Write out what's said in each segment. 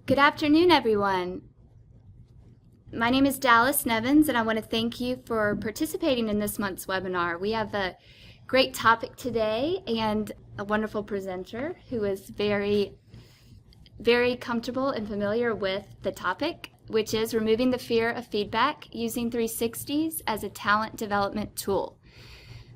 Good afternoon, everyone. My name is Dallas Nevins, and I want to thank you for participating in this month's webinar. We have a great topic today and a wonderful presenter who is very comfortable and familiar with the topic, which is removing the fear of feedback using 360s as a talent development tool.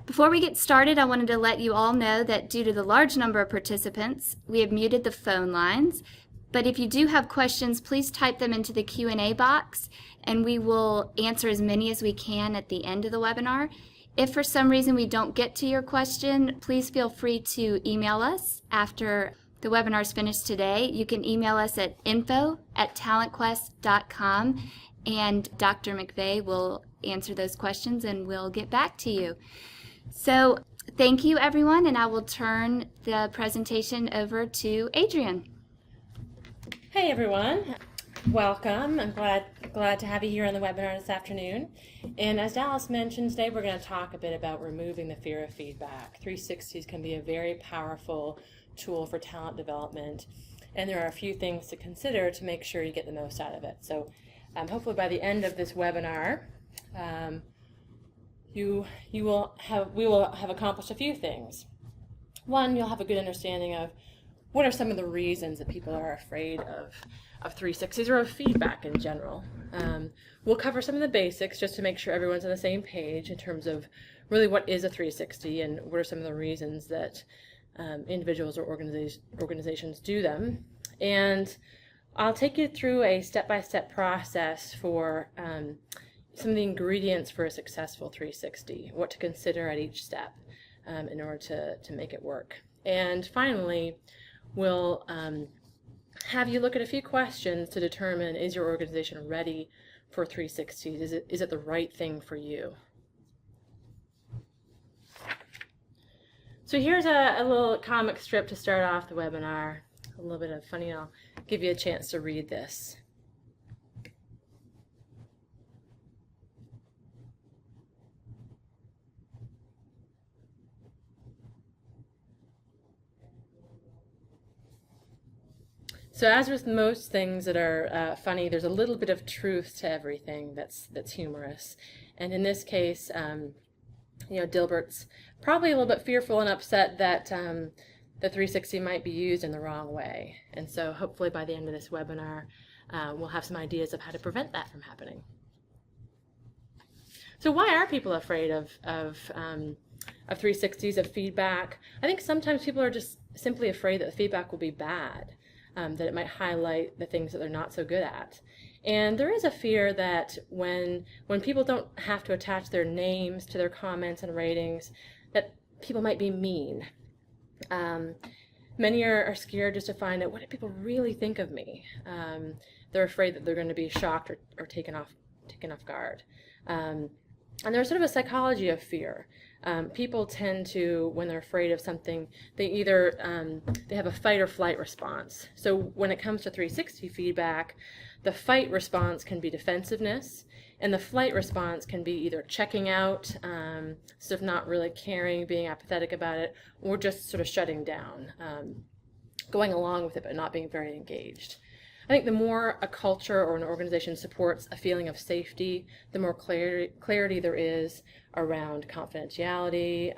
Before we get started, I wanted to let you all know that due to the large number of participants, we have muted the phone lines. But if you do have questions, please type them into the Q&A box, and we will answer as many as we can at the end of the webinar. If for some reason we don't get to your question, please feel free to email us after the webinar is finished today. You can email us at info@talentquest.com, and Dr. McVeigh will answer those questions and we'll get back to you. So thank you, everyone, and I will turn the presentation over to Adrianne. Hey everyone, welcome. I'm glad to have you here on the webinar this afternoon. And as Dallas mentioned, today we're going to talk a bit about removing the fear of feedback. 360s can be a very powerful tool for talent development, and there are a few things to consider to make sure you get the most out of it. So hopefully by the end of this webinar, we will have accomplished a few things. One, you'll have a good understanding of what are some of the reasons that people are afraid of 360s or of feedback in general. We'll cover some of the basics just to make sure everyone's on the same page in terms of really what is a 360 and what are some of the reasons that individuals or organizations do them. And I'll take you through a step-by-step process for some of the ingredients for a successful 360, what to consider at each step in order to make it work. And finally, we'll have you look at a few questions to determine, is your organization ready for 360s? Is it the right thing for you? So here's a little comic strip to start off the webinar. A little bit of funny. I'll give you a chance to read this. So as with most things that are funny, there's a little bit of truth to everything that's humorous. And in this case, Dilbert's probably a little bit fearful and upset that the 360 might be used in the wrong way. And so hopefully by the end of this webinar, we'll have some ideas of how to prevent that from happening. So why are people afraid of 360s, of feedback? I think sometimes people are just simply afraid that the feedback will be bad. That it might highlight the things that they're not so good at. And there is a fear that when people don't have to attach their names to their comments and ratings, that people might be mean. Many are scared just to find out, what do people really think of me? They're afraid that they're going to be shocked or taken off guard. And there's sort of a psychology of fear. People tend to, when they're afraid of something, they either they have a fight or flight response. So when it comes to 360 feedback, the fight response can be defensiveness, and the flight response can be either checking out, sort of not really caring, being apathetic about it, or just sort of shutting down, going along with it but not being very engaged. I think the more a culture or an organization supports a feeling of safety, the more clarity there is around confidentiality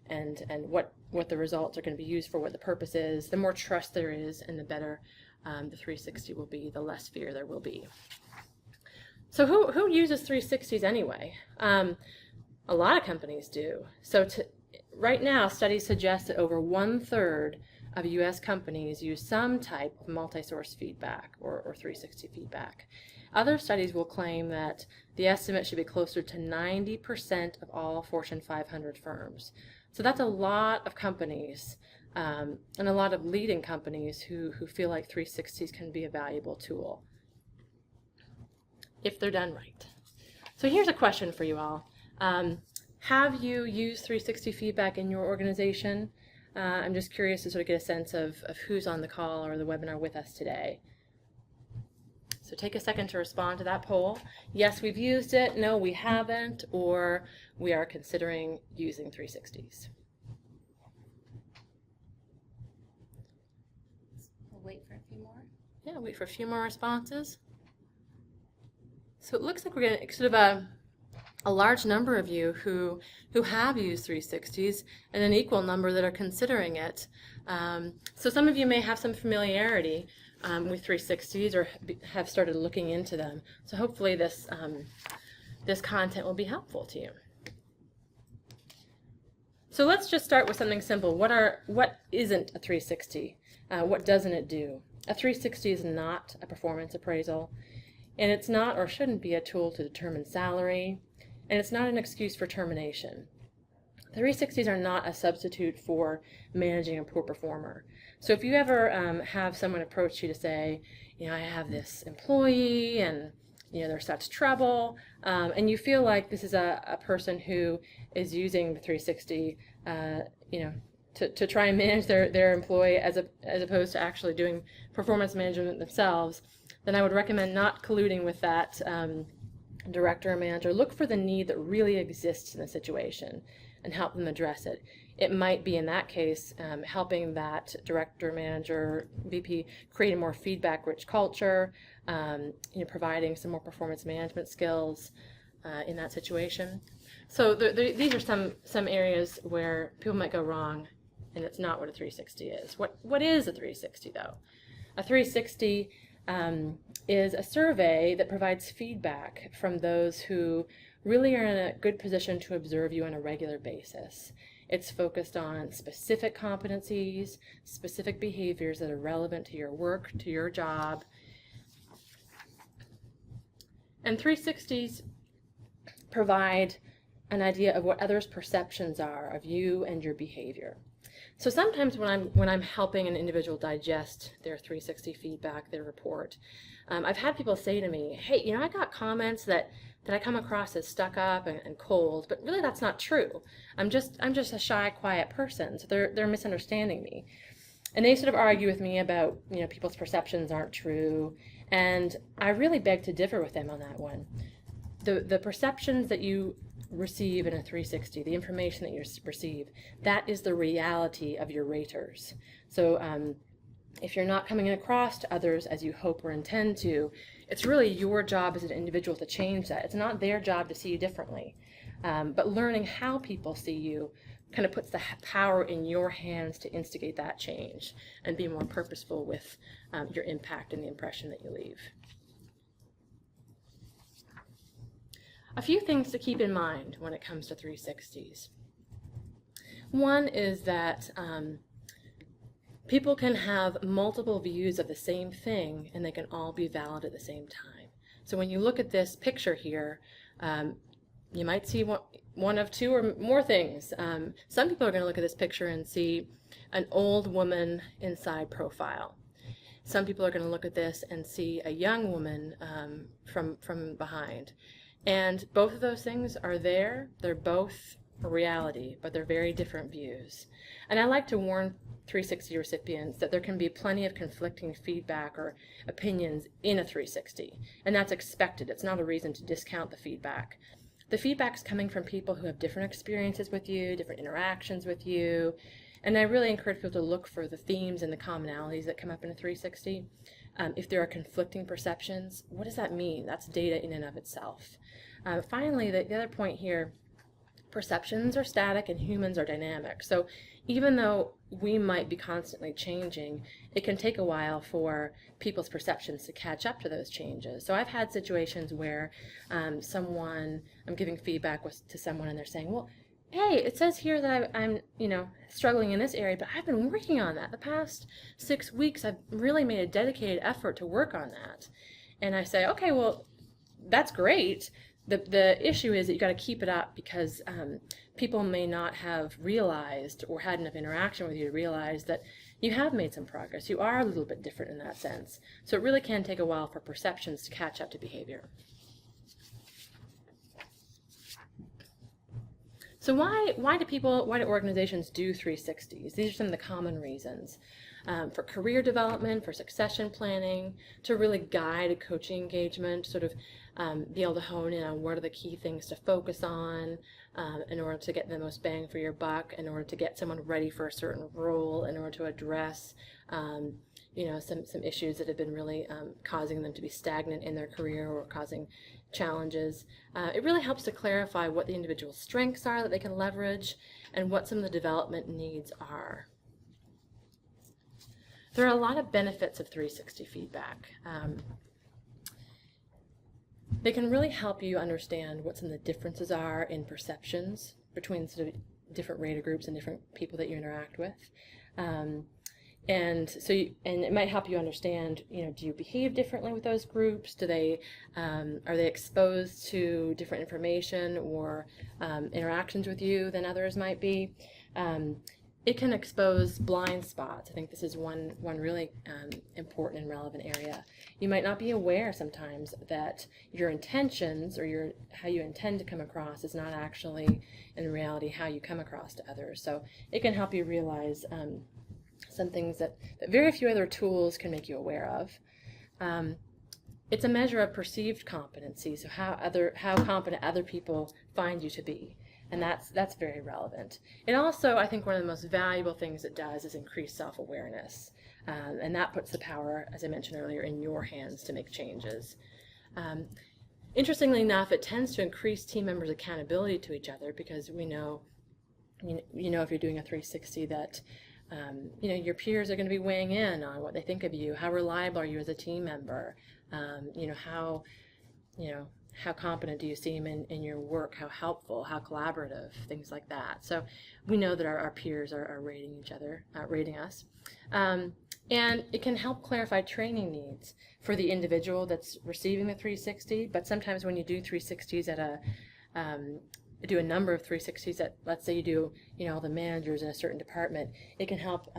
and what the results are going to be used for, what the purpose is. The more trust there is, and the better the 360 will be, the less fear there will be. So who uses 360s anyway? A lot of companies do. So right now, studies suggest that over 1/3 of U.S. companies use some type of multi-source feedback or 360 feedback. Other studies will claim that the estimate should be closer to 90% of all Fortune 500 firms. So that's a lot of companies and a lot of leading companies who feel like 360s can be a valuable tool if they're done right. So here's a question for you all. Have you used 360 feedback in your organization? I'm just curious to sort of get a sense of who's on the call or the webinar with us today. So take a second to respond to that poll. Yes, we've used it. No, we haven't. Or we are considering using 360s. We'll wait for a few more. Yeah, wait for a few more responses. So it looks like we're getting sort of a large number of you who have used 360s and an equal number that are considering it. So some of you may have some familiarity with 360s or have started looking into them. So hopefully this content will be helpful to you. So let's just start with something simple. What isn't a 360? What doesn't it do? A 360 is not a performance appraisal, and it's not or shouldn't be a tool to determine salary, and it's not an excuse for termination. 360s are not a substitute for managing a poor performer. So if you ever have someone approach you to say, I have this employee and there's such trouble, and you feel like this is a person who is using the 360, to try and manage their employee as opposed to actually doing performance management themselves, then I would recommend not colluding with that director or manager. Look for the need that really exists in the situation and help them address it. It might be, in that case, helping that director, manager, VP create a more feedback-rich culture, providing some more performance management skills in that situation. So these are some areas where people might go wrong, and it's not what a 360 is. What is a 360, though? A 360 is a survey that provides feedback from those who really are in a good position to observe you on a regular basis. It's focused on specific competencies, specific behaviors that are relevant to your work, to your job. And 360s provide an idea of what others' perceptions are of you and your behavior. So sometimes when I'm helping an individual digest their 360 feedback, their report, I've had people say to me, hey, I got comments that I come across as stuck up and cold, but really that's not true. I'm just a shy, quiet person, so they're misunderstanding me. And they sort of argue with me about, people's perceptions aren't true, and I really beg to differ with them on that one. The perceptions that you receive in a 360, the information that you receive, that is the reality of your raters. So if you're not coming across to others as you hope or intend to, it's really your job as an individual to change that. It's not their job to see you differently. But learning how people see you kind of puts the power in your hands to instigate that change and be more purposeful with your impact and the impression that you leave. A few things to keep in mind when it comes to 360s. One is that people can have multiple views of the same thing, and they can all be valid at the same time. So when you look at this picture here, you might see one of two or more things. Some people are going to look at this picture and see an old woman inside profile. Some people are going to look at this and see a young woman from behind. And both of those things are there. They're both a reality, but they're very different views. And I like to warn 360 recipients that there can be plenty of conflicting feedback or opinions in a 360, and that's expected. It's not a reason to discount the feedback. The feedback's coming from people who have different experiences with you, different interactions with you, and I really encourage people to look for the themes and the commonalities that come up in a 360. If there are conflicting perceptions, what does that mean? That's data in and of itself. Finally, the other point here, perceptions are static and humans are dynamic. So even though we might be constantly changing, it can take a while for people's perceptions to catch up to those changes. So I've had situations where I'm giving feedback to someone and they're saying, well, hey, it says here that I'm struggling in this area, but I've been working on that. The past 6 weeks, I've really made a dedicated effort to work on that. And I say, okay, well, that's great. The issue is that you got to keep it up because people may not have realized or had enough interaction with you to realize that you have made some progress. You are a little bit different in that sense. So it really can take a while for perceptions to catch up to behavior. So why do organizations do 360s? These are some of the common reasons. For career development, for succession planning, to really guide a coaching engagement, sort of be able to hone in on what are the key things to focus on in order to get the most bang for your buck, in order to get someone ready for a certain role, in order to address some issues that have been really causing them to be stagnant in their career or causing challenges. It really helps to clarify what the individual's strengths are that they can leverage and what some of the development needs are. There are a lot of benefits of 360 feedback. They can really help you understand what some of the differences are in perceptions between sort of different rater groups and different people that you interact with. And it might help you understand, do you behave differently with those groups? Are they exposed to different information or interactions with you than others might be? It can expose blind spots. I think this is one really important and relevant area. You might not be aware sometimes that your intentions or how you intend to come across is not actually in reality how you come across to others. So it can help you realize some things that very few other tools can make you aware of. It's a measure of perceived competency, so how competent other people find you to be. And that's very relevant. It also, I think, one of the most valuable things it does is increase self-awareness. And that puts the power, as I mentioned earlier, in your hands to make changes. Interestingly enough, it tends to increase team members' accountability to each other because we know, if you're doing a 360 that your peers are going to be weighing in on what they think of you. How reliable are you as a team member? How competent do you seem in your work? How helpful? How collaborative? Things like that. So we know that our peers are rating each other, rating us. And it can help clarify training needs for the individual that's receiving the 360. But sometimes when you do 360s do a number of 360s that, let's say you do, all the managers in a certain department, it can help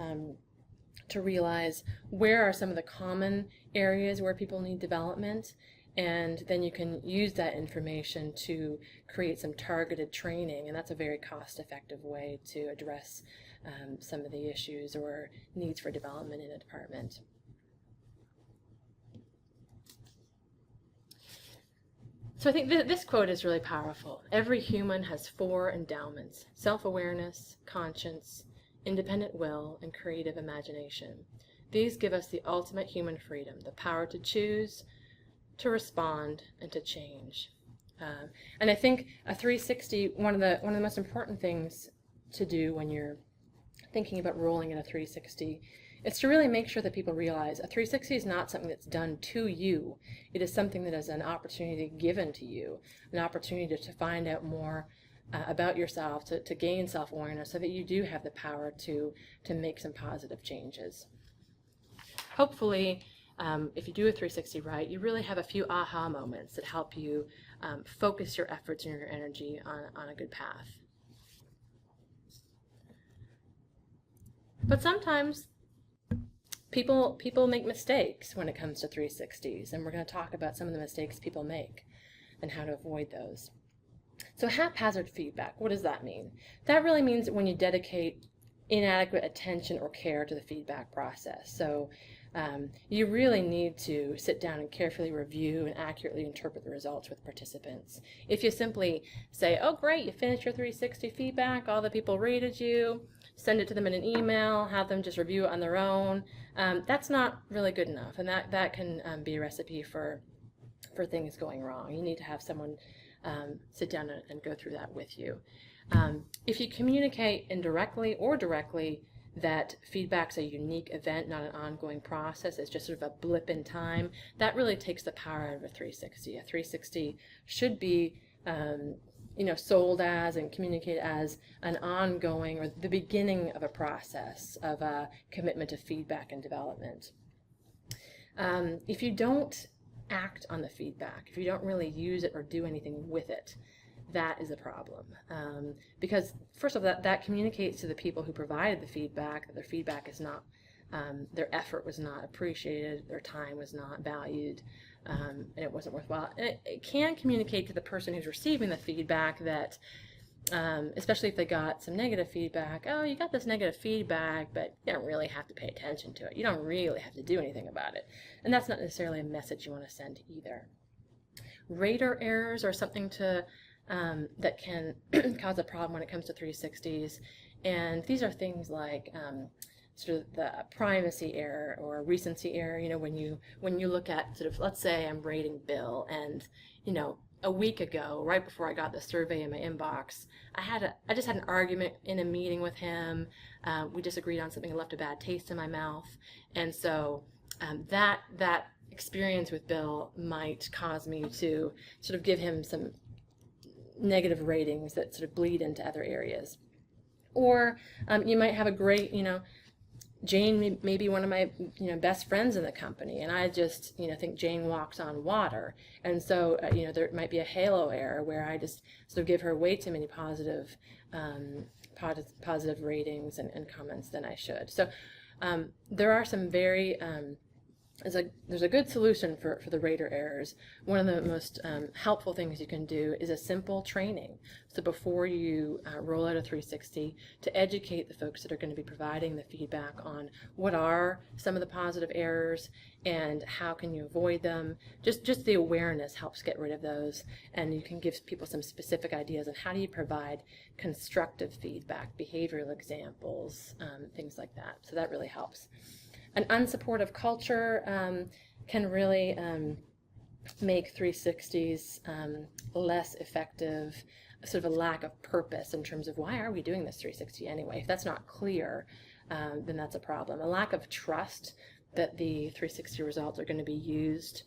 to realize where are some of the common areas where people need development, and then you can use that information to create some targeted training, and that's a very cost-effective way to address some of the issues or needs for development in a department. So I think this quote is really powerful. Every human has 4 endowments: self-awareness, conscience, independent will, and creative imagination. These give us the ultimate human freedom, the power to choose, to respond, and to change. And I think a 360, one of the most important things to do when you're thinking about rolling in a 360 is to really make sure that people realize a 360 is not something that's done to you. It is something that is an opportunity given to you, an opportunity to find out more about yourself, to gain self-awareness so that you do have the power to make some positive changes. Hopefully, if you do a 360 right, you really have a few aha moments that help you focus your efforts and your energy on a good path. But sometimes people make mistakes when it comes to 360s, and we're going to talk about some of the mistakes people make and how to avoid those. So haphazard feedback, what does that mean? That really means when you dedicate inadequate attention or care to the feedback process. So you really need to sit down and carefully review and accurately interpret the results with participants. If you simply say, oh great, you finished your 360 feedback, all the people rated you, send it to them in an email, have them just review it on their own, that's not really good enough, and that can be a recipe for things going wrong. You need to have someone sit down and go through that with you. If you communicate indirectly or directly that feedback's a unique event, not an ongoing process, it's just sort of a blip in time, that really takes the power out of a 360. A 360 should be sold as and communicated as an ongoing or the beginning of a process of a commitment to feedback and development. If you don't act on the feedback, if you don't really use it or do anything with it, that is a problem. Because first of all, that communicates to the people who provided the feedback that their feedback is not, their effort was not appreciated, their time was not valued, and it wasn't worthwhile. And it can communicate to the person who's receiving the feedback that, especially if they got some negative feedback, oh, you got this negative feedback, but you don't really have to pay attention to it. You don't really have to do anything about it. And that's not necessarily a message you want to send either. Rater errors are something that can cause a problem when it comes to 360s. And these are things like sort of the primacy error or recency error. When you look at sort of, let's say I'm rating Bill, and a week ago, right before I got the survey in my inbox, I just had an argument in a meeting with him. We disagreed on something and left a bad taste in my mouth, and so that experience with Bill might cause me to sort of give him some negative ratings that sort of bleed into other areas. Or you might have a great, Jane may be one of my best friends in the company, and I just think Jane walks on water, and so there might be a halo error where I just sort of give her way too many positive ratings and comments than I should. So there are some very there's a good solution for the rater errors. One of the most helpful things you can do is a simple training. So before you roll out a 360, to educate the folks that are going to be providing the feedback on what are some of the positive errors and how can you avoid them. Just the awareness helps get rid of those, and you can give people some specific ideas on how do you provide constructive feedback, behavioral examples, things like that. So that really helps. An unsupportive culture can really make 360s less effective, sort of a lack of purpose in terms of why are we doing this 360 anyway. If that's not clear, then that's a problem. A lack of trust that the 360 results are going to be used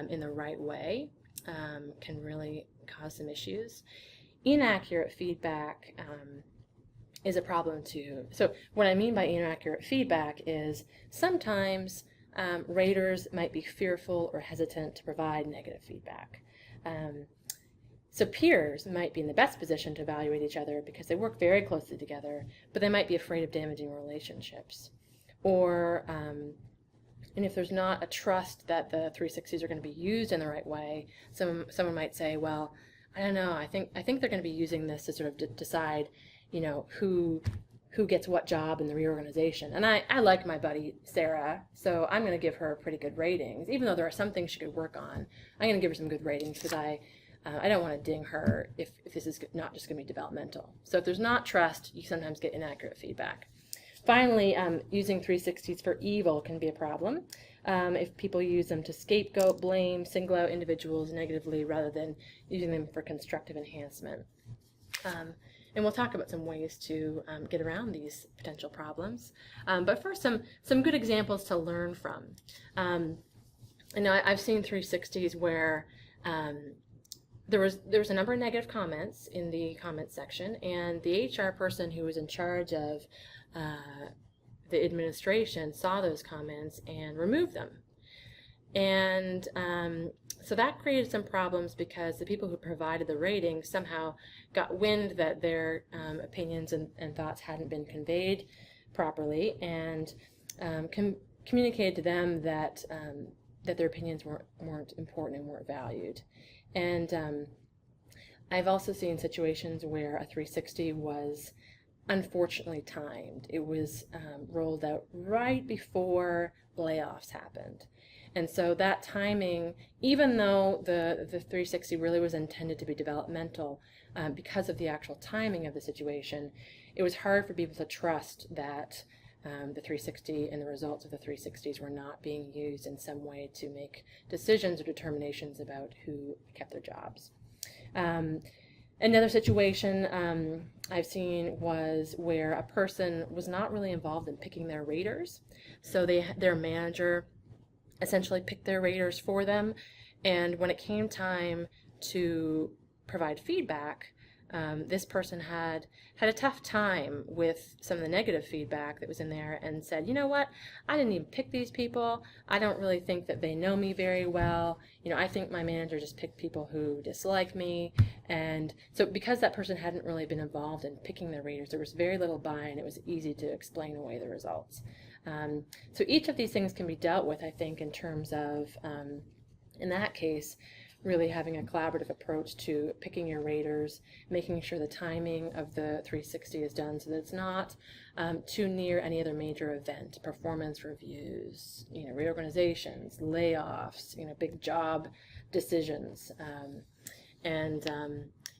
in the right way can really cause some issues. Inaccurate feedback is a problem too. So what I mean by inaccurate feedback is sometimes raters might be fearful or hesitant to provide negative feedback. So peers might be in the best position to evaluate each other because they work very closely together, but they might be afraid of damaging relationships. Or, and if there's not a trust that the 360s are going to be used in the right way, someone might say, well, I don't know, I think they're going to be using this to sort of decide who gets what job in the reorganization. And I like my buddy Sarah, so I'm going to give her pretty good ratings. Even though there are some things she could work on, I'm going to give her some good ratings because I don't want to ding her if this is not just going to be developmental. So if there's not trust, you sometimes get inaccurate feedback. Finally, using 360s for evil can be a problem if people use them to scapegoat, blame, single out individuals negatively rather than using them for constructive enhancement. And we'll talk about some ways to get around these potential problems. But first, some good examples to learn from. I've seen 360s where there was a number of negative comments in the comments section, and the HR person who was in charge of the administration saw those comments and removed them. And so that created some problems because the people who provided the ratings somehow got wind that their opinions and thoughts hadn't been conveyed properly, and communicated to them that their opinions weren't important and weren't valued. And I've also seen situations where a 360 was unfortunately timed. It was rolled out right before layoffs happened. And so that timing, even though the 360 really was intended to be developmental, because of the actual timing of the situation, it was hard for people to trust that the 360 and the results of the 360s were not being used in some way to make decisions or determinations about who kept their jobs. Another situation I've seen was where a person was not really involved in picking their raters. So their manager essentially picked their raters for them, and when it came time to provide feedback, this person had a tough time with some of the negative feedback that was in there and said, you know what, I didn't even pick these people. I don't really think that they know me very well. I think my manager just picked people who dislike me. And so because that person hadn't really been involved in picking their raters, there was very little buy-in. It was easy to explain away the results. So each of these things can be dealt with, I think, in terms of, in that case, really having a collaborative approach to picking your raters, making sure the timing of the 360 is done so that it's not too near any other major event, performance reviews, reorganizations, layoffs, big job decisions. And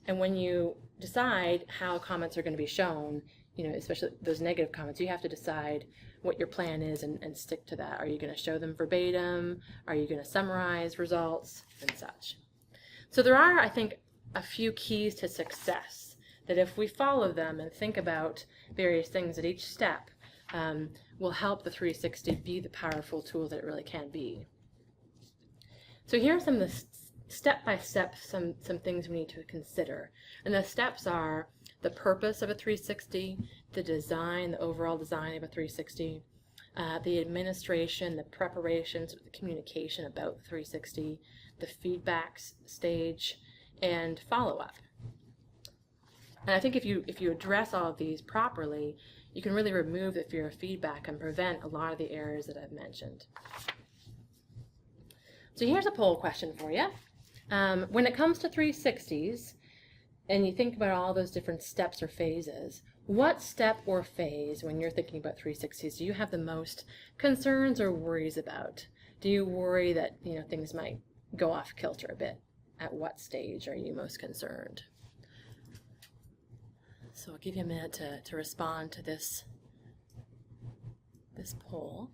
when you decide how comments are going to be shown, especially those negative comments, you have to decide, what your plan is and stick to that. Are you going to show them verbatim? Are you going to summarize results and such? So there are, I think, a few keys to success that if we follow them and think about various things at each step, will help the 360 be the powerful tool that it really can be. So here are some of the step-by-step, some things we need to consider. And the steps are the purpose of a 360, the design, the overall design of a 360, the administration, the preparations, the communication about the 360, the feedback stage, and follow-up. And I think if you address all of these properly, you can really remove the fear of feedback and prevent a lot of the errors that I've mentioned. So here's a poll question for you. When it comes to 360s, and you think about all those different steps or phases, what step or phase, when you're thinking about 360s, do you have the most concerns or worries about? Do you worry that things might go off kilter a bit? At what stage are you most concerned? So I'll give you a minute to respond to this poll.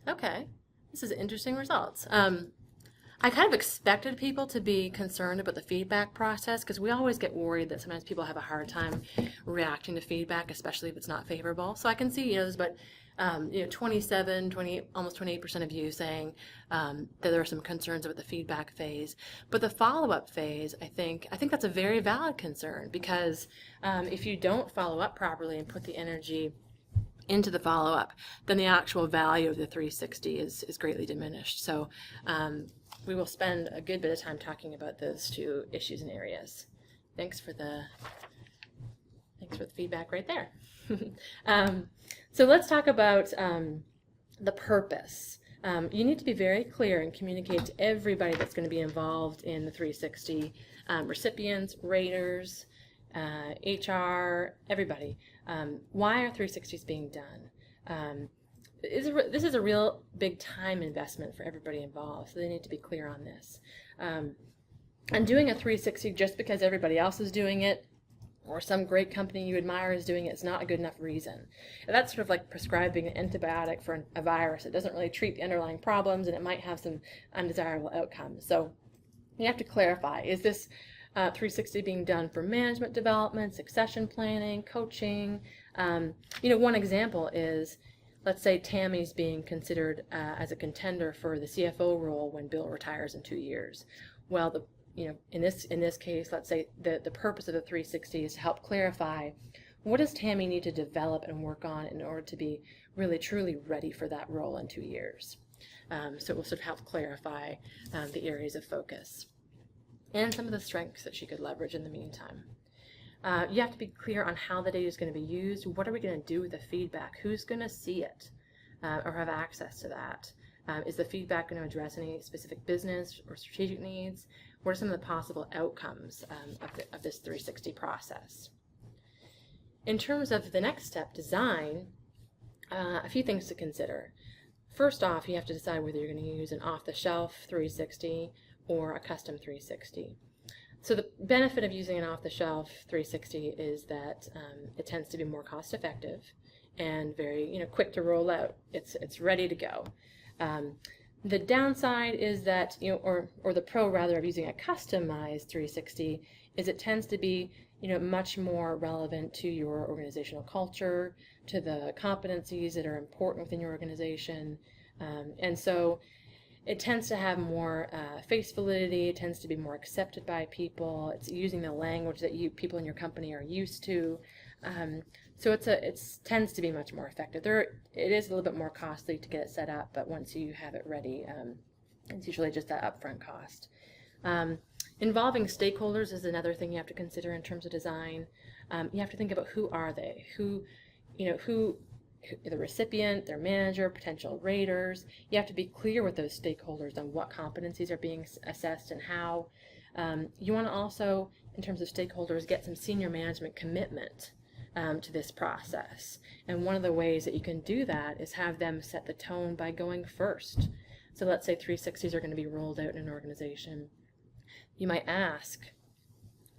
Okay, this is interesting results. I kind of expected people to be concerned about the feedback process because we always get worried that sometimes people have a hard time reacting to feedback, especially if it's not favorable. So I can see, there's about 27, 28, almost 28% of you saying that there are some concerns about the feedback phase. But the follow-up phase, I think that's a very valid concern because if you don't follow up properly and put the energy into the follow-up, then the actual value of the 360 is greatly diminished. So we will spend a good bit of time talking about those two issues and areas. Thanks for the feedback right there. So let's talk about the purpose. You need to be very clear and communicate to everybody that's going to be involved in the 360, recipients, raters, HR, everybody. Why are 360s being done? This is a real big time investment for everybody involved, so they need to be clear on this. And doing a 360 just because everybody else is doing it or some great company you admire is doing it is not a good enough reason. And that's sort of like prescribing an antibiotic for a virus. It doesn't really treat the underlying problems and it might have some undesirable outcomes. So you have to clarify, is this 360 being done for management development, succession planning, coaching? One example is, let's say Tammy's being considered as a contender for the CFO role when Bill retires in 2 years. Well, in this case, let's say the purpose of the 360 is to help clarify what does Tammy need to develop and work on in order to be really truly ready for that role in 2 years. So it will sort of help clarify the areas of focus and some of the strengths that she could leverage in the meantime. You have to be clear on how the data is going to be used. What are we going to do with the feedback? Who's going to see it or have access to that? Is the feedback going to address any specific business or strategic needs? What are some of the possible outcomes of this 360 process? In terms of the next step, design, a few things to consider. First off, you have to decide whether you're going to use an off-the-shelf 360 or a custom 360. So the benefit of using an off-the-shelf 360 is that it tends to be more cost-effective and very quick to roll out. It's ready to go. The downside is that, or the pro rather of using a customized 360 is it tends to be, much more relevant to your organizational culture, to the competencies that are important within your organization, and so it tends to have more face validity. It tends to be more accepted by people. It's using the language that people in your company are used to. So it tends to be much more effective. It is a little bit more costly to get it set up, but once you have it ready, it's usually just that upfront cost. Involving stakeholders is another thing you have to consider in terms of design. You have to think about who are they, who the recipient, their manager, potential raters. You have to be clear with those stakeholders on what competencies are being assessed and how. You want to also, in terms of stakeholders, get some senior management commitment to this process. And one of the ways that you can do that is have them set the tone by going first. So let's say 360s are going to be rolled out in an organization. You might ask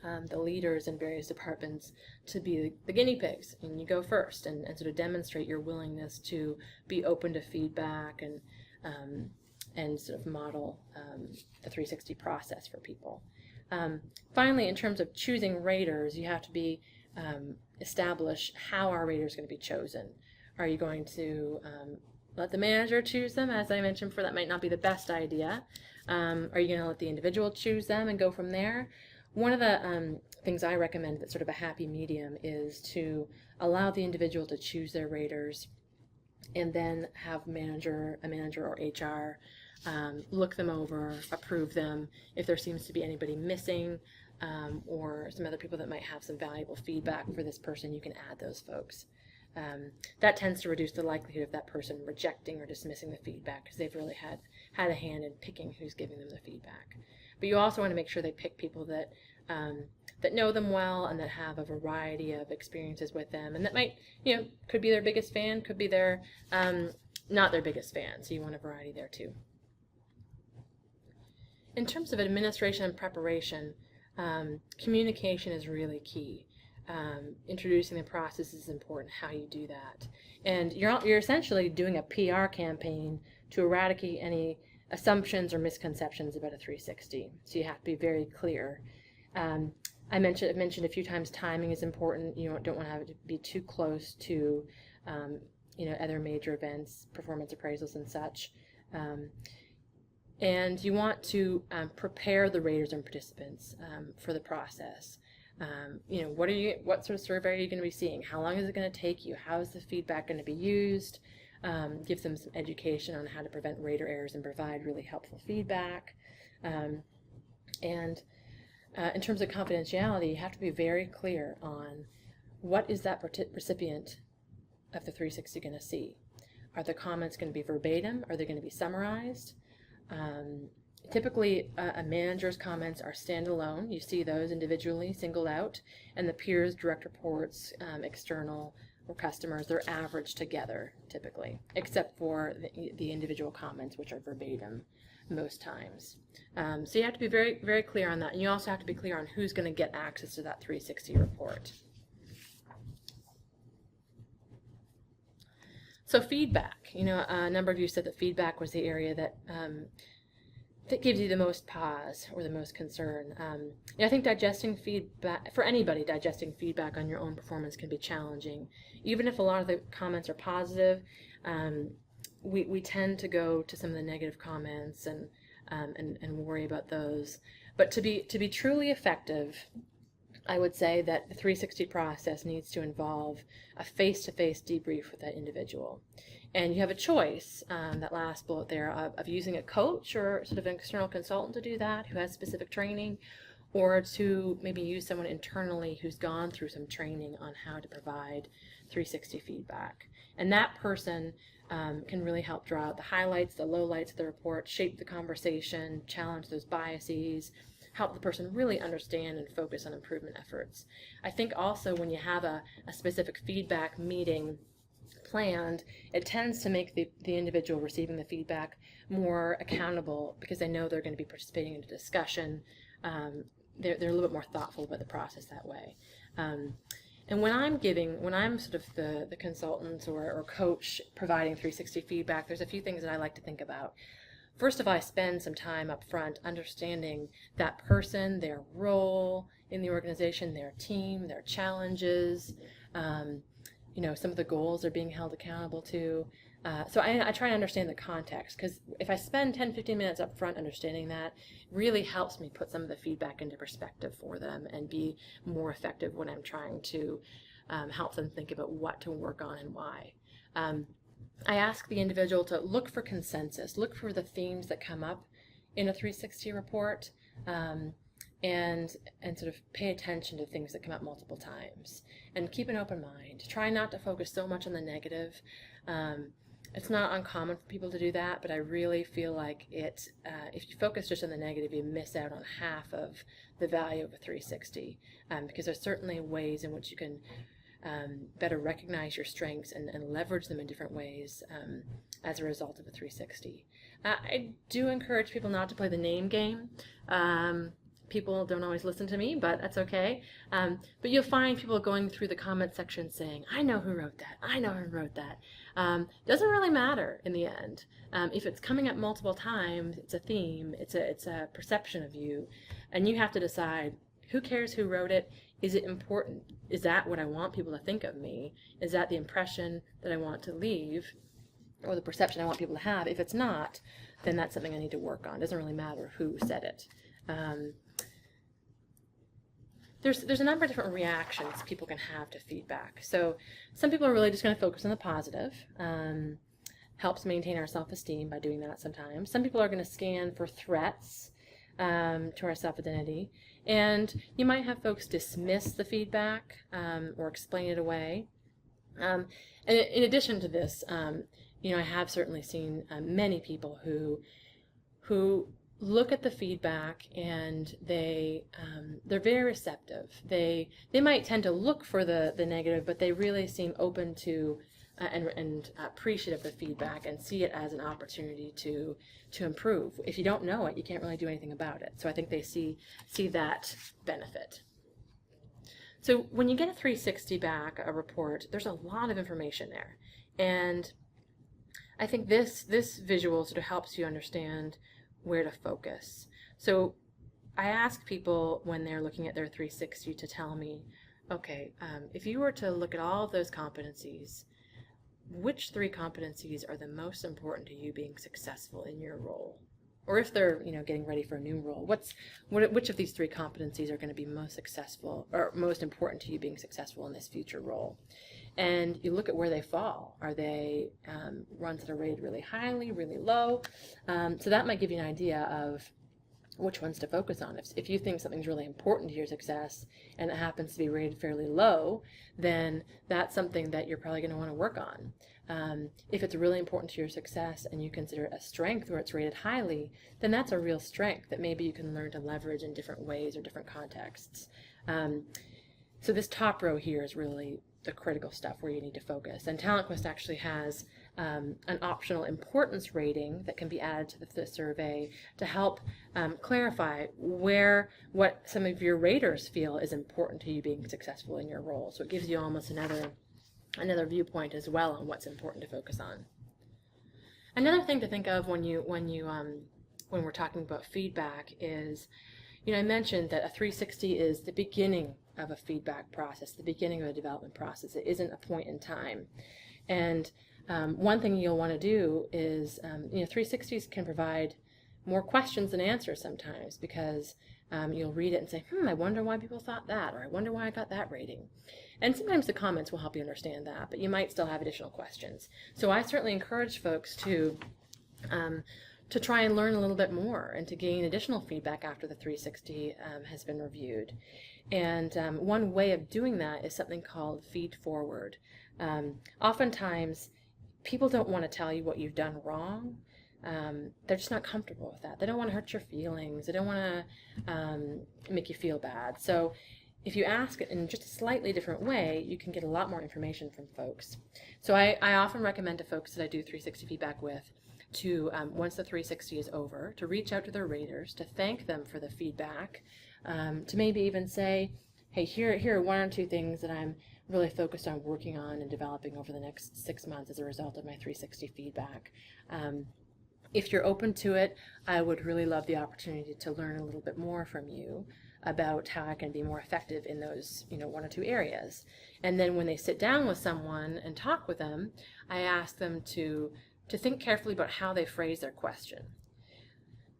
the leaders in various departments to be the guinea pigs, and you go first and sort of demonstrate your willingness to be open to feedback and sort of model the 360 process for people. Finally, in terms of choosing raters, you have to be establish how our rater is going to be chosen. Are you going to let the manager choose them? As I mentioned before, that might not be the best idea. Are you going to let the individual choose them and go from there? One of the things I recommend that's sort of a happy medium is to allow the individual to choose their raters and then have a manager or HR look them over, approve them. If there seems to be anybody missing or some other people that might have some valuable feedback for this person, you can add those folks. That tends to reduce the likelihood of that person rejecting or dismissing the feedback because they've really had a hand in picking who's giving them the feedback. But you also want to make sure they pick people that know them well and that have a variety of experiences with them, and that might, could be their biggest fan, could be their not their biggest fan. So you want a variety there too. In terms of administration and preparation, communication is really key. Introducing the process is important, how you do that. And you're essentially doing a PR campaign to eradicate any assumptions or misconceptions about a 360. So you have to be very clear. I've mentioned a few times timing is important. You don't want to have it to be too close to other major events, performance appraisals and such. And you want to prepare the raters and participants for the process. What sort of survey are you going to be seeing? How long is it going to take you? How is the feedback going to be used? Give them some education on how to prevent rater errors and provide really helpful feedback. And in terms of confidentiality, you have to be very clear on what is that recipient of the 360 going to see. Are the comments going to be verbatim? Are they going to be summarized? Typically, a manager's comments are standalone. You see those individually, singled out, and the peers, direct reports, external, or customers, they're averaged together, typically, except for the individual comments, which are verbatim most times. So you have to be very, very clear on that, and you also have to be clear on who's going to get access to that 360 report. So feedback, a number of you said that feedback was the area that gives you the most pause or the most concern. I think digesting feedback, for anybody, digesting feedback on your own performance can be challenging. Even if a lot of the comments are positive, we tend to go to some of the negative comments and worry about those. But to be truly effective, I would say that the 360 process needs to involve a face-to-face debrief with that individual. And you have a choice, that last bullet there, of using a coach or sort of an external consultant to do that who has specific training, or to maybe use someone internally who's gone through some training on how to provide 360 feedback. And that person can really help draw out the highlights, the lowlights of the report, shape the conversation, challenge those biases, help the person really understand and focus on improvement efforts. I think also when you have a specific feedback meeting planned, it tends to make the individual receiving the feedback more accountable because they know they're going to be participating in a discussion. They're a little bit more thoughtful about the process that way. And when I'm sort of the consultant or coach providing 360 feedback, there's a few things that I like to think about. First of all, I spend some time up front understanding that person, their role in the organization, their team, their challenges, some of the goals they're being held accountable to. So I try to understand the context, because if I spend 10-15 minutes up front understanding that, it really helps me put some of the feedback into perspective for them and be more effective when I'm trying to help them think about what to work on and why. I ask the individual to look for consensus, look for the themes that come up in a 360 report, and sort of pay attention to things that come up multiple times. And keep an open mind. Try not to focus so much on the negative. It's not uncommon for people to do that, but I really feel like if you focus just on the negative, you miss out on half of the value of a 360, because there's certainly ways in which you can better recognize your strengths and leverage them in different ways as a result of a 360. I do encourage people not to play the name game, people don't always listen to me, but that's okay. But you'll find people going through the comment section saying, I know who wrote that, I know who wrote that. Doesn't really matter in the end. If it's coming up multiple times, it's a theme, it's a perception of you, and you have to decide, who cares who wrote it? Is it important? Is that what I want people to think of me? Is that the impression that I want to leave, or the perception I want people to have? If it's not, then that's something I need to work on. It doesn't really matter who said it. There's a number of different reactions people can have to feedback. So some people are really just going to focus on the positive. Helps maintain our self-esteem by doing that sometimes. Some people are going to scan for threats to our self-identity. And you might have folks dismiss the feedback or explain it away. And in addition to this, I have certainly seen many people who look at the feedback and they're very receptive. They might tend to look for the negative, but they really seem open to and appreciative of the feedback and see it as an opportunity to improve. If you don't know it, you can't really do anything about it. So I think they see that benefit. So when you get a 360 back, a report, there's a lot of information there. And I think this visual sort of helps you understand where to focus. So I ask people when they're looking at their 360 to tell me, okay, if you were to look at all of those competencies, which 3 competencies are the most important to you being successful in your role? Or if they're getting ready for a new role, which of these 3 competencies are going to be most successful or most important to you being successful in this future role? And you look at where they fall. Are they ones that are rated really highly, really low? So that might give you an idea of which ones to focus on. If you think something's really important to your success and it happens to be rated fairly low, then that's something that you're probably going to want to work on. If it's really important to your success and you consider it a strength where it's rated highly, then that's a real strength that maybe you can learn to leverage in different ways or different contexts. So this top row here is really the critical stuff where you need to focus. And TalentQuest actually has an optional importance rating that can be added to the survey to help clarify what some of your raters feel is important to you being successful in your role. So it gives you almost another viewpoint as well on what's important to focus on. Another thing to think of when we're talking about feedback is, I mentioned that a 360 is the beginning of a feedback process, the beginning of a development process. It isn't a point in time. And one thing you'll want to do is, 360s can provide more questions than answers sometimes, because you'll read it and say, I wonder why people thought that, or I wonder why I got that rating. And sometimes the comments will help you understand that, but you might still have additional questions. So I certainly encourage folks to try and learn a little bit more and to gain additional feedback after the 360 has been reviewed. And one way of doing that is something called feed forward. Oftentimes, people don't want to tell you what you've done wrong. They're just not comfortable with that. They don't want to hurt your feelings. They don't want to make you feel bad. So if you ask it in just a slightly different way, you can get a lot more information from folks. So I often recommend to folks that I do 360 feedback with to, once the 360 is over, to reach out to their raters, to thank them for the feedback, to maybe even say, hey, here are 1 or 2 things that I'm really focused on working on and developing over the next 6 months as a result of my 360 feedback. If you're open to it, I would really love the opportunity to learn a little bit more from you about how I can be more effective in those 1 or 2 areas. And then when they sit down with someone and talk with them, I ask them to think carefully about how they phrase their question.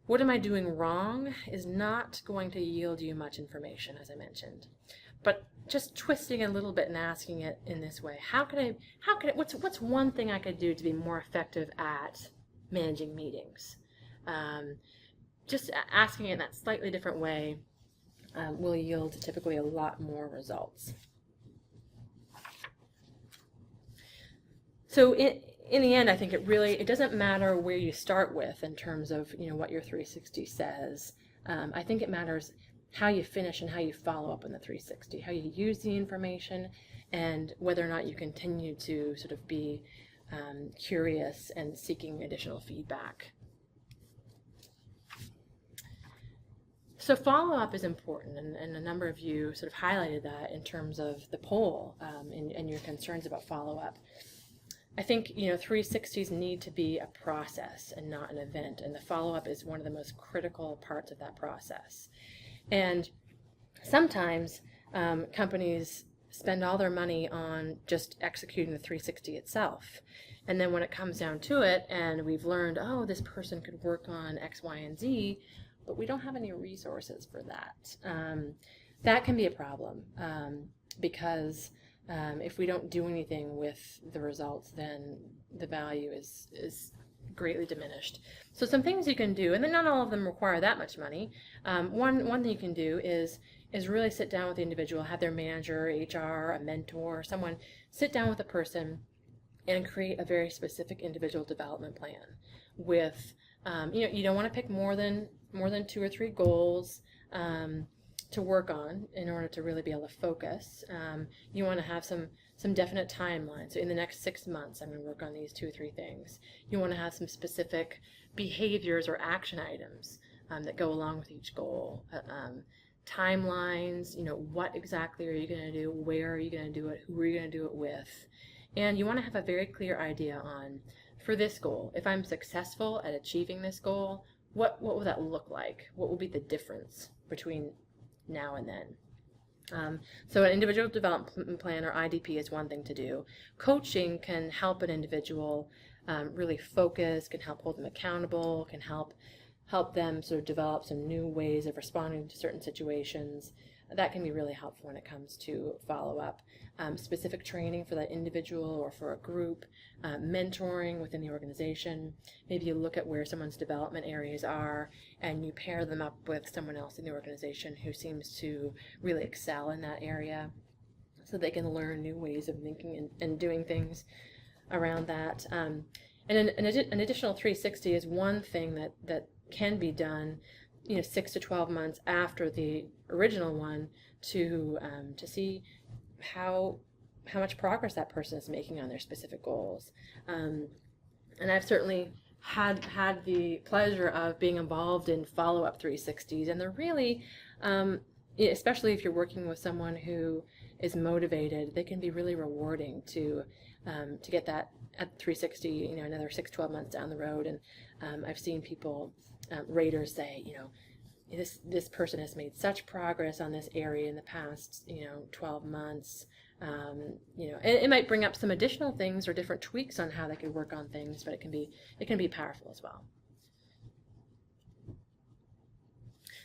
What am I doing wrong is not going to yield you much information, as I mentioned. But just twisting it a little bit and asking it in this way, what's one thing I could do to be more effective at managing meetings? Just asking it in that slightly different way will yield typically a lot more results. So in the end, I think it doesn't matter where you start with in terms of what your 360 says. I think it matters how you finish and how you follow up on the 360, how you use the information, and whether or not you continue to sort of be curious and seeking additional feedback. So follow-up is important, and a number of you sort of highlighted that in terms of the poll and your concerns about follow-up. I think 360s need to be a process and not an event, and the follow-up is one of the most critical parts of that process. And sometimes companies spend all their money on just executing the 360 itself. And then when it comes down to it, and we've learned, oh, this person could work on X, Y, and Z, but we don't have any resources for that. That can be a problem because if we don't do anything with the results, then the value is greatly diminished. So some things you can do, and then not all of them require that much money. One thing you can do is really sit down with the individual, have their manager, HR, a mentor, someone sit down with a person and create a very specific individual development plan with, you don't want to pick more than 2 or 3 goals to work on in order to really be able to focus. You want to have some definite timelines. So in the next 6 months, I'm going to work on these 2 or 3 things. You want to have some specific behaviors or action items that go along with each goal. Timelines, what exactly are you going to do? Where are you going to do it? Who are you going to do it with? And you want to have a very clear idea on, for this goal, if I'm successful at achieving this goal, what will that look like? What will be the difference between now and then? So an individual development plan, or IDP, is one thing to do. Coaching can help an individual really focus, can help hold them accountable, can help them sort of develop some new ways of responding to certain situations. That can be really helpful when it comes to follow-up. Specific training for that individual or for a group, mentoring within the organization. Maybe you look at where someone's development areas are and you pair them up with someone else in the organization who seems to really excel in that area so they can learn new ways of thinking and doing things around that. And an additional 360 is one thing that can be done 6 to 12 months after the original one to see how much progress that person is making on their specific goals. And I've certainly had the pleasure of being involved in follow-up 360s, and they're really, especially if you're working with someone who is motivated, they can be really rewarding to get that at 360, another 6-12 months down the road. And I've seen people, raters, say, this person has made such progress on this area in the past 12 months. It might bring up some additional things or different tweaks on how they could work on things, but it can be powerful as well.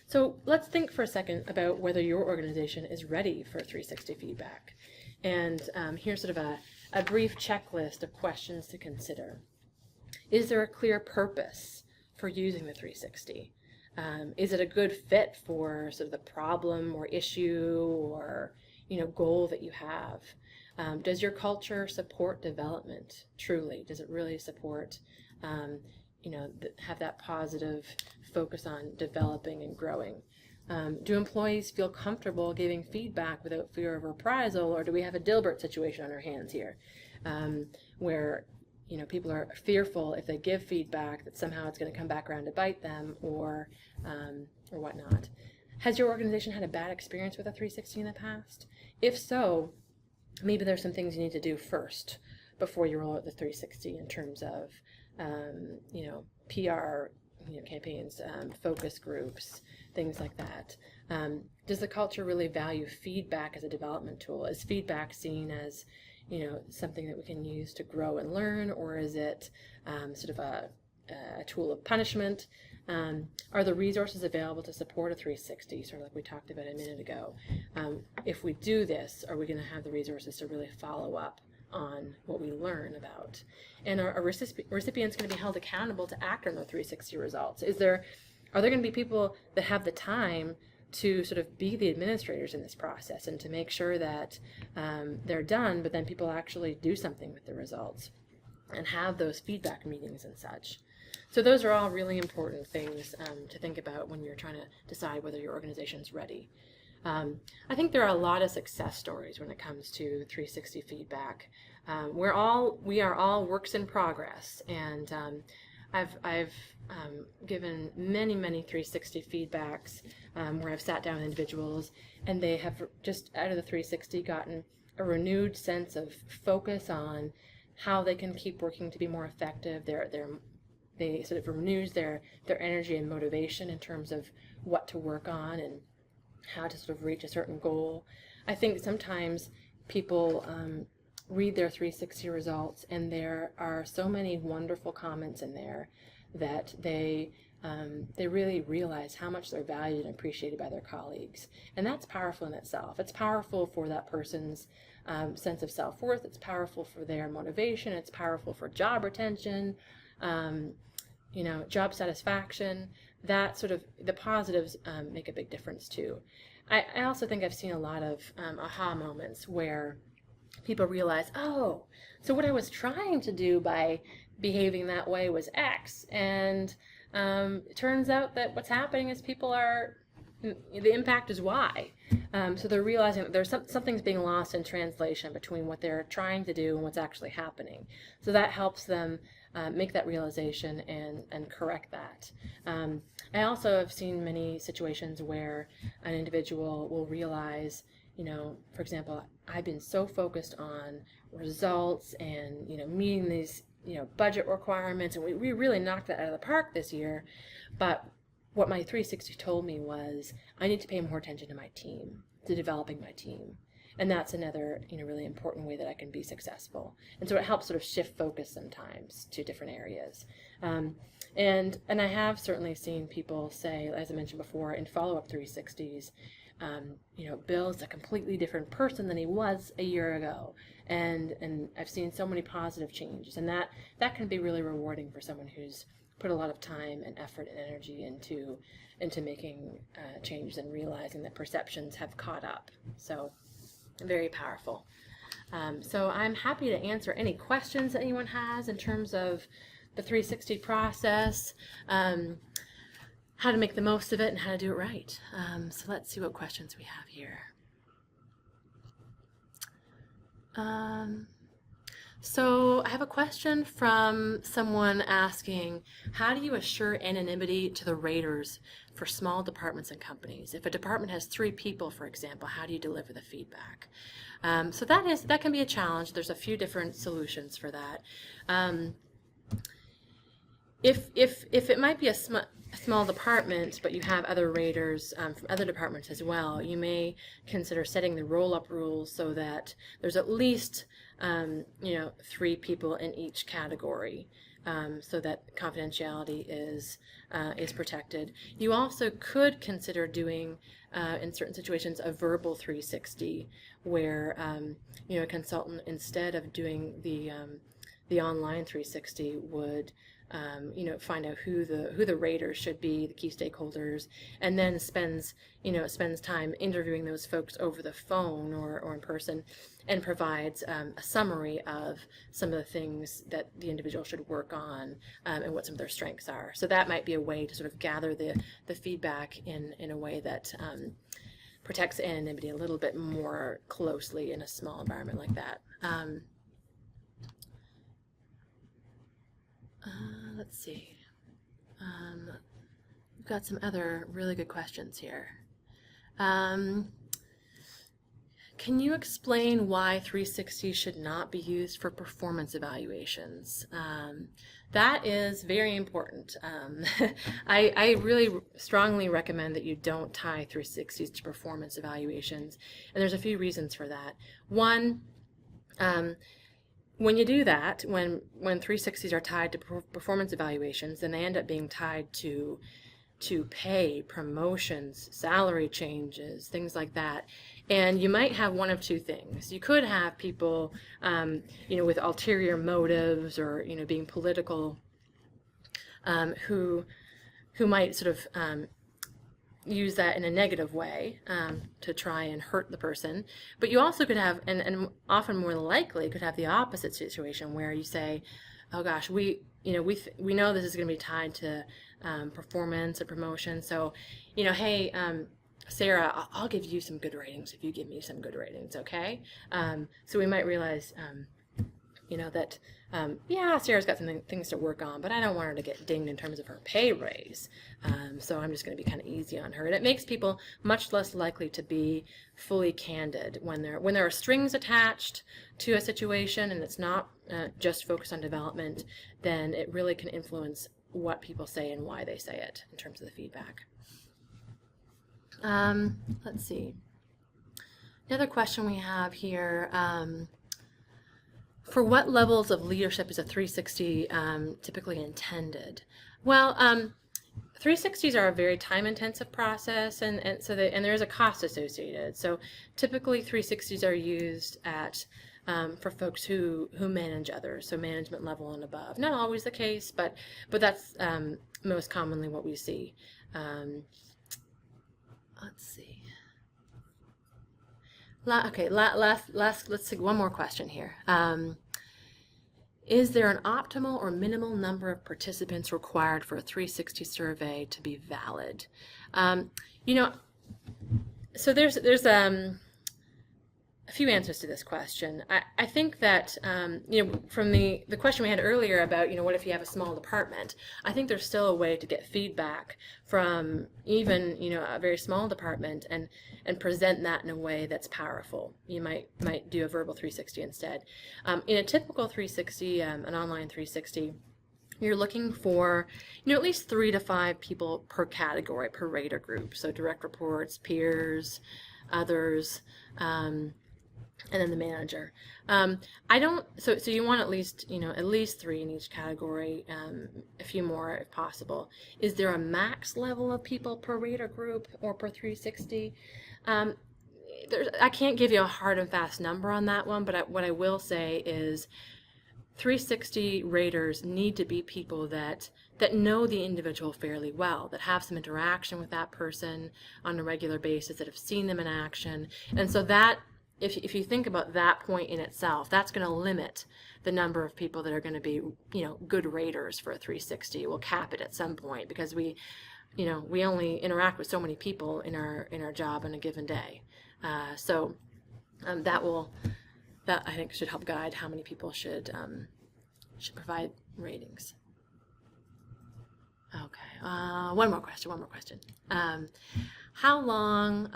So let's think for a second about whether your organization is ready for 360 feedback. And here's sort of a brief checklist of questions to consider. Is there a clear purpose for using the 360? Is it a good fit for sort of the problem or issue or goal that you have? Does your culture support development truly? Does it really support have that positive focus on developing and growing? Do employees feel comfortable giving feedback without fear of reprisal, or do we have a Dilbert situation on our hands here, where people are fearful if they give feedback that somehow it's going to come back around to bite them or whatnot? Has your organization had a bad experience with a 360 in the past? If so, maybe there's some things you need to do first before you roll out the 360 in terms of PR campaigns, focus groups, things like that. Does the culture really value feedback as a development tool? Is feedback seen as something that we can use to grow and learn, or is it sort of a tool of punishment? Are the resources available to support a 360, sort of like we talked about a minute ago? If we do this, are we going to have the resources to really follow up on what we learn about? And are recipients going to be held accountable to act on the 360 results? Are there going to be people that have the time to sort of be the administrators in this process and to make sure that they're done, but then people actually do something with the results and have those feedback meetings and such? So those are all really important things to think about when you're trying to decide whether your organization's ready. I think there are a lot of success stories when it comes to 360 feedback. We are all works in progress, and I've given many 360 feedbacks where I've sat down with individuals, and they have just out of the 360 gotten a renewed sense of focus on how they can keep working to be more effective. They sort of renews their energy and motivation in terms of what to work on and how to sort of reach a certain goal. I think sometimes people read their 360 results, and there are so many wonderful comments in there that they really realize how much they're valued and appreciated by their colleagues. And that's powerful in itself. It's powerful for that person's sense of self-worth. It's powerful for their motivation. It's powerful for job retention, job satisfaction. That sort of, the positives make a big difference too. I also think I've seen a lot of aha moments where people realize, oh, so what I was trying to do by behaving that way was X, and it turns out that what's happening is the impact is Y. So they're realizing that there's something's being lost in translation between what they're trying to do and what's actually happening. So that helps them make that realization and correct that. I also have seen many situations where an individual will realize, for example, I've been so focused on results and, meeting these, budget requirements, and we really knocked that out of the park this year. But what my 360 told me was I need to pay more attention to my team, to developing my team. And that's another, really important way that I can be successful. And so it helps sort of shift focus sometimes to different areas. And I have certainly seen people say, as I mentioned before, in follow-up 360s, Bill's a completely different person than he was a year ago. And I've seen so many positive changes. And that can be really rewarding for someone who's put a lot of time and effort and energy into making changes and realizing that perceptions have caught up. So very powerful. So I'm happy to answer any questions that anyone has in terms of the 360 process, how to make the most of it, and how to do it right. So let's see what questions we have here. So I have a question from someone asking, how do you assure anonymity to the raters for small departments and companies? If a department has 3 people, for example, how do you deliver the feedback? So that can be a challenge. There's a few different solutions for that. If it might be a small department, but you have other raters from other departments as well, you may consider setting the roll-up rules so that there's at least 3 people in each category, so that confidentiality is protected. You also could consider doing, in certain situations, a verbal 360, where a consultant, instead of doing the online 360, would find out who the raters should be, the key stakeholders, and then spends time interviewing those folks over the phone or in person, and provides a summary of some of the things that the individual should work on and what some of their strengths are. So that might be a way to sort of gather the feedback in a way that protects anonymity a little bit more closely in a small environment like that. Let's see. We've got some other really good questions here. Can you explain why 360 should not be used for performance evaluations? That is very important. I really strongly recommend that you don't tie 360s to performance evaluations, and there's a few reasons for that. One, when you do that, when 360s are tied to performance evaluations, then they end up being tied to pay, promotions, salary changes, things like that. And you might have one of two things. You could have people, with ulterior motives or, being political, who might sort of use that in a negative way to try and hurt the person. But you also could have, and often more likely, could have the opposite situation where you say, oh gosh, we know this is going to be tied to performance and promotion. So, hey, Sarah, I'll give you some good ratings if you give me some good ratings, okay? So we might realize, that, yeah, Sarah's got some things to work on, but I don't want her to get dinged in terms of her pay raise. So I'm just going to be kind of easy on her. And it makes people much less likely to be fully candid when there are strings attached to a situation and it's not just focused on development. Then it really can influence what people say and why they say it in terms of the feedback. Let's see. Another question we have here. For what levels of leadership is a 360 typically intended? Well, 360s are a very time-intensive process, and there is a cost associated. So typically 360s are used for folks who manage others, so management level and above. Not always the case, but that's most commonly what we see. Let's see. Let's take one more question here. Is there an optimal or minimal number of participants required for a 360 survey to be valid? So there's a few answers to this question. I think that, from the question we had earlier about, what if you have a small department? I think there's still a way to get feedback from even, a very small department and present that in a way that's powerful. You might do a verbal 360 instead. In a typical 360, an online 360, you're looking for, at least 3 to 5 people per category, per rater group. So direct reports, peers, others, and then the manager. So you want at least 3 in each category, a few more if possible. Is there a max level of people per rater group or per 360? I can't give you a hard and fast number on that one, but what I will say is 360 raters need to be people that know the individual fairly well, that have some interaction with that person on a regular basis, that have seen them in action. And so that, if you think about that point in itself, that's going to limit the number of people that are going to be, good raters for a 360. We'll cap it at some point because we only interact with so many people in our job on a given day. That I think should help guide how many people should provide ratings. Okay, one more question. How long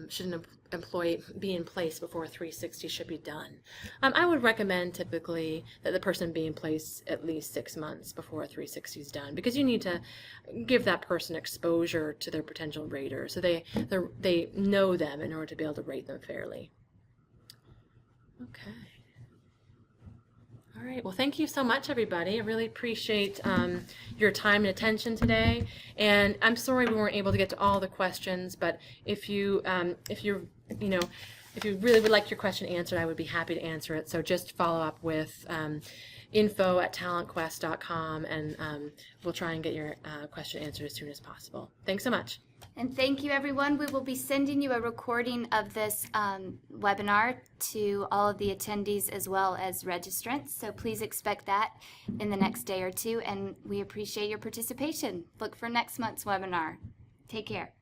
should an employee be in place before a 360 should be done? I would recommend typically that the person be in place at least 6 months before a 360 is done, because you need to give that person exposure to their potential raters so they know them in order to be able to rate them fairly. Okay. All right. Well, thank you so much, everybody. I really appreciate your time and attention today. And I'm sorry we weren't able to get to all the questions, but if you really would like your question answered, I would be happy to answer it. So just follow up with info@talentquest.com, and we'll try and get your question answered as soon as possible. Thanks so much. And thank you, everyone. We will be sending you a recording of this webinar to all of the attendees as well as registrants. So please expect that in the next day or two. And we appreciate your participation. Look for next month's webinar. Take care.